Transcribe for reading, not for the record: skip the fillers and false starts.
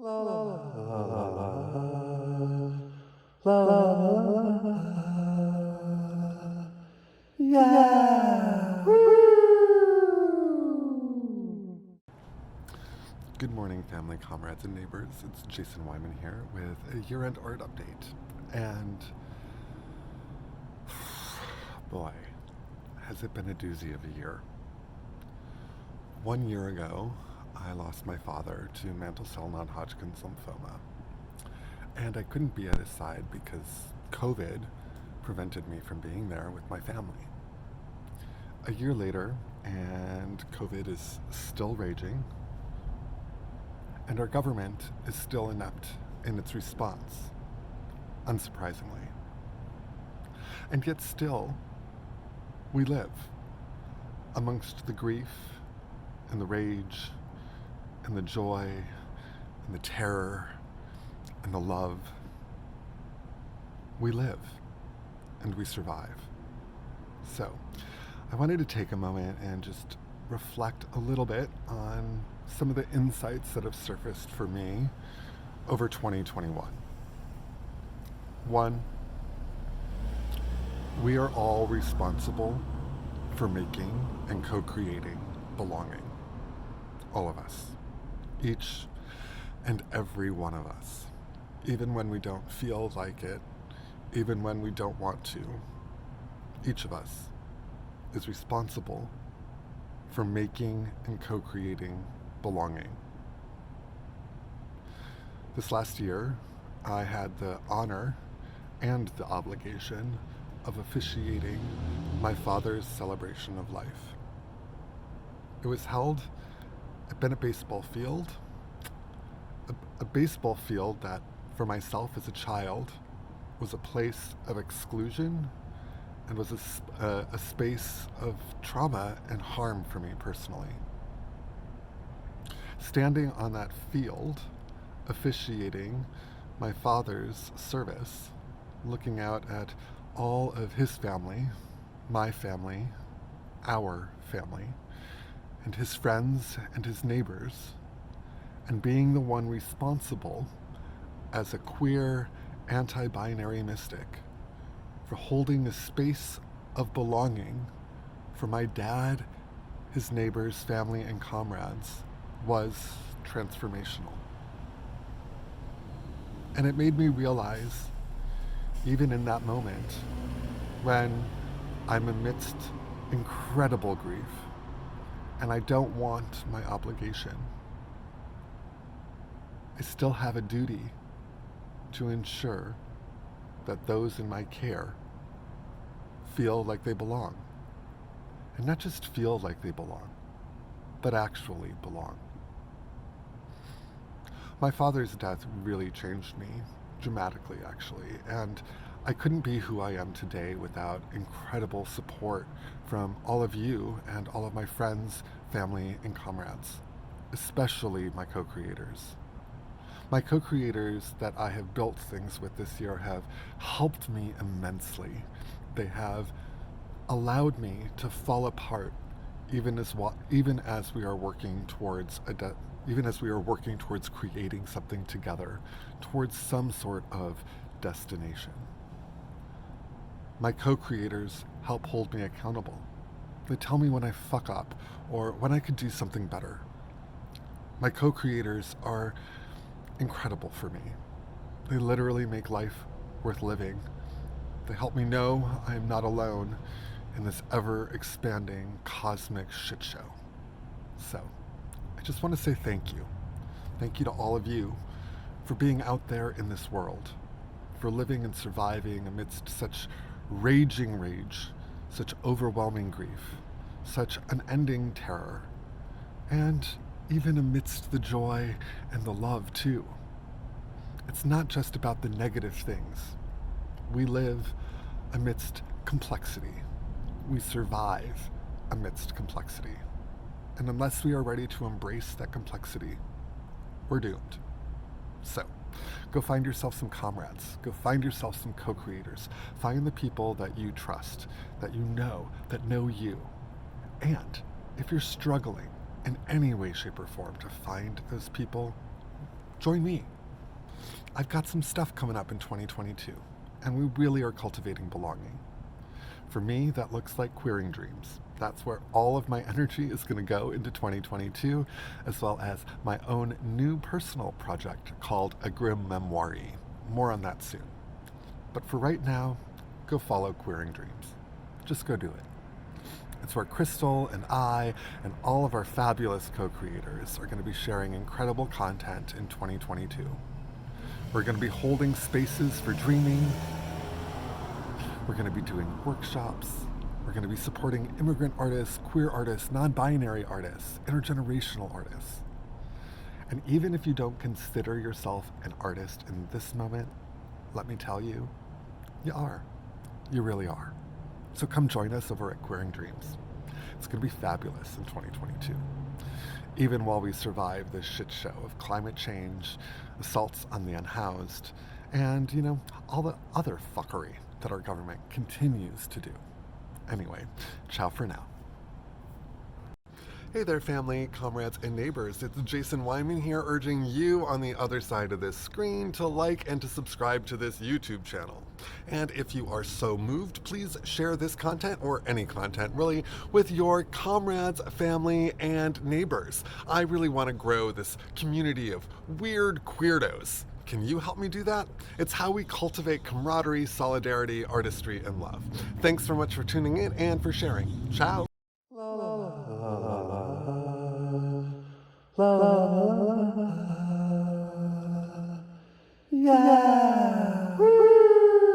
La la la la la la la la yeah. Woo! Good morning, family, comrades, and neighbors. It's Jason Wyman here with a year-end art update. And boy, has it been a doozy of a year. 1 year ago, I lost my father to mantle cell non-Hodgkin's lymphoma. And I couldn't be at his side because COVID prevented me from being there with my family. A year later, and COVID is still raging, and our government is still inept in its response, unsurprisingly. And yet still, we live amongst the grief and the rage and the joy and the terror and the love. We live and we survive. So, I wanted to take a moment and just reflect a little bit on some of the insights that have surfaced for me over 2021. One, we are all responsible for making and co-creating belonging. All of us. Each and every one of us. Even when we don't feel like it, even when we don't want to, each of us is responsible for making and co-creating belonging. This last year, I had the honor and the obligation of officiating my father's celebration of life. It was held at Bennett Baseball Field, a baseball field that, for myself as a child, was a place of exclusion and was a space of trauma and harm for me personally. Standing on that field, officiating my father's service, looking out at all of his family, my family, our family, and his friends and his neighbors, and being the one responsible as a queer, anti-binary mystic for holding a space of belonging for my dad, his neighbors, family, and comrades was transformational. And it made me realize, even in that moment, when I'm amidst incredible grief and I don't want my obligation, I still have a duty to ensure that those in my care feel like they belong. And not just feel like they belong, but actually belong. My father's death really changed me, dramatically actually, and I couldn't be who I am today without incredible support from all of you and all of my friends, family, and comrades, especially my co-creators. My co-creators that I have built things with this year have helped me immensely. They have allowed me to fall apart even as we are working towards creating something together, towards some sort of destination. My co-creators help hold me accountable. They tell me when I fuck up or when I could do something better. My co-creators are incredible for me. They literally make life worth living. They help me know I am not alone in this ever-expanding cosmic shit show. So, I just want to say thank you. Thank you to all of you for being out there in this world, for living and surviving amidst such raging rage, such overwhelming grief, such unending terror, and even amidst the joy and the love too. It's not just about the negative things. We live amidst complexity. We survive amidst complexity. And unless we are ready to embrace that complexity, we're doomed. So, go find yourself some comrades. Go find yourself some co-creators. Find the people that you trust, that know you. And if you're struggling in any way, shape, or form to find those people, Join me. I've got some stuff coming up in 2022, and we really are cultivating belonging. For me, that looks like queering dreams. That's where all of my energy is going to go into 2022, as well as my own new personal project called A Grim Memoire. More on that soon. But for right now, go follow Queering Dreams. Just go do it. It's where Crystal and I and all of our fabulous co-creators are going to be sharing incredible content in 2022. We're going to be holding spaces for dreaming. We're going to be doing workshops. We're going to be supporting immigrant artists, queer artists, non-binary artists, intergenerational artists. And even if you don't consider yourself an artist in this moment, let me tell you, you are. You really are. So come join us over at Queering Dreams. It's going to be fabulous in 2022. Even while we survive this shit show of climate change, assaults on the unhoused, and, all the other fuckery that our government continues to do. Anyway, ciao for now. Hey there, family, comrades, and neighbors. It's Jason Wyman here, urging you on the other side of this screen to like and to subscribe to this YouTube channel. And if you are so moved, please share this content, or any content really, with your comrades, family, and neighbors. I really want to grow this community of weird queerdos. Can you help me do that? It's how we cultivate camaraderie, solidarity, artistry, and love. Thanks so much for tuning in and for sharing. Ciao. La la la la la la la